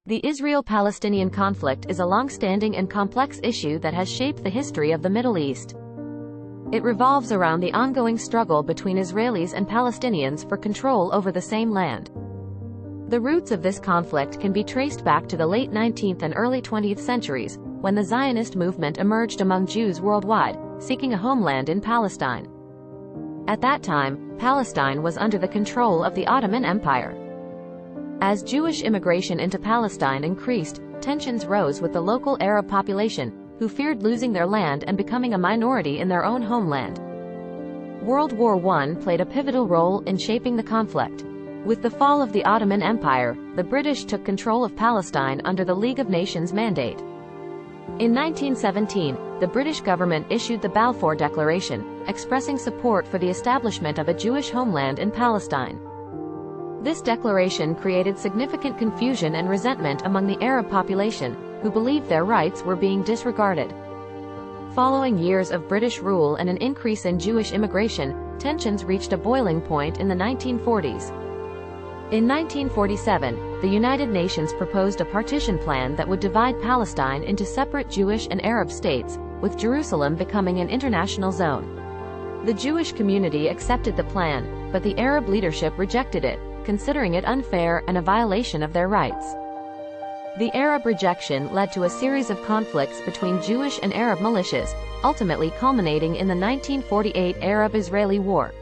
The Israel-Palestinian conflict is a long-standing and complex issue that has shaped the history of the Middle East. It revolves around the ongoing struggle between Israelis and Palestinians for control over the same land. The roots of this conflict can be traced back to the late 19th and early 20th centuries, when the Zionist movement emerged among Jews worldwide, seeking a homeland in Palestine. At that time, Palestine was under the control of the Ottoman Empire. As Jewish immigration into Palestine increased, tensions rose with the local Arab population, who feared losing their land and becoming a minority in their own homeland. World War I played a pivotal role in shaping the conflict. With the fall of the Ottoman Empire, the British took control of Palestine under the League of Nations mandate. In 1917, the British government issued the Balfour Declaration, expressing support for the establishment of a Jewish homeland in Palestine. This declaration created significant confusion and resentment among the Arab population, who believed their rights were being disregarded. Following years of British rule and an increase in Jewish immigration, tensions reached a boiling point in the 1940s. In 1947, the United Nations proposed a partition plan that would divide Palestine into separate Jewish and Arab states, with Jerusalem becoming an international zone. The Jewish community accepted the plan, but the Arab leadership rejected it, considering it unfair and a violation of their rights. The Arab rejection led to a series of conflicts between Jewish and Arab militias, ultimately culminating in the 1948 Arab-Israeli War.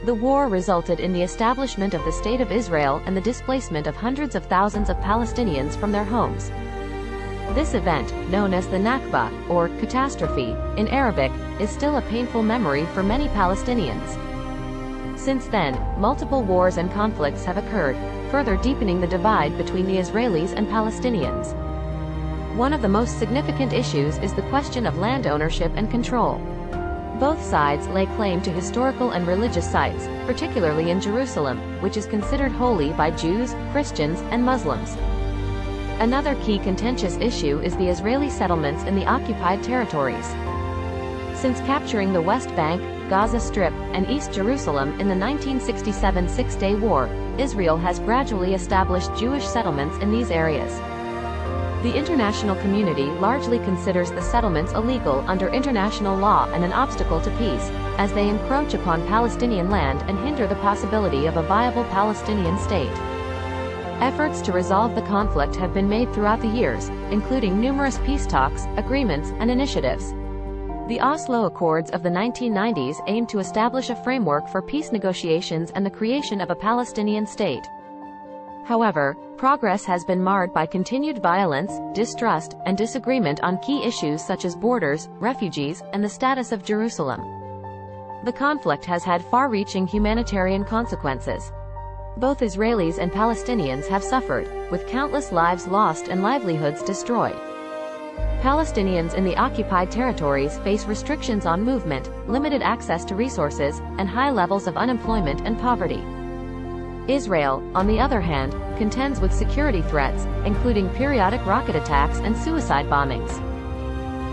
The war resulted in the establishment of the State of Israel and the displacement of hundreds of thousands of Palestinians from their homes. This event, known as the Nakba, or catastrophe, in Arabic, is still a painful memory for many Palestinians. Since then, multiple wars and conflicts have occurred, further deepening the divide between the Israelis and Palestinians. One of the most significant issues is the question of land ownership and control. Both sides lay claim to historical and religious sites, particularly in Jerusalem, which is considered holy by Jews, Christians, and Muslims. Another key contentious issue is the Israeli settlements in the occupied territories. Since capturing the West Bank, Gaza Strip, and East Jerusalem in the 1967 Six-Day War, Israel has gradually established Jewish settlements in these areas. The international community largely considers the settlements illegal under international law and an obstacle to peace, as they encroach upon Palestinian land and hinder the possibility of a viable Palestinian state. Efforts to resolve the conflict have been made throughout the years, including numerous peace talks, agreements, and initiatives. The Oslo Accords of the 1990s aimed to establish a framework for peace negotiations and the creation of a Palestinian state. However, progress has been marred by continued violence, distrust, and disagreement on key issues such as borders, refugees, and the status of Jerusalem. The conflict has had far-reaching humanitarian consequences. Both Israelis and Palestinians have suffered, with countless lives lost and livelihoods destroyed. Palestinians in the occupied territories face restrictions on movement, limited access to resources, and high levels of unemployment and poverty. Israel, on the other hand, contends with security threats, including periodic rocket attacks and suicide bombings.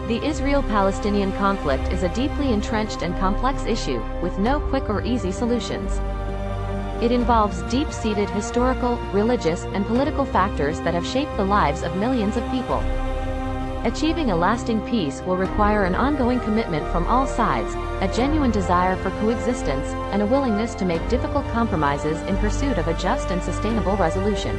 The Israel-Palestinian conflict is a deeply entrenched and complex issue, with no quick or easy solutions. It involves deep-seated historical, religious, and political factors that have shaped the lives of millions of people. Achieving a lasting peace will require an ongoing commitment from all sides, a genuine desire for coexistence, and a willingness to make difficult compromises in pursuit of a just and sustainable resolution.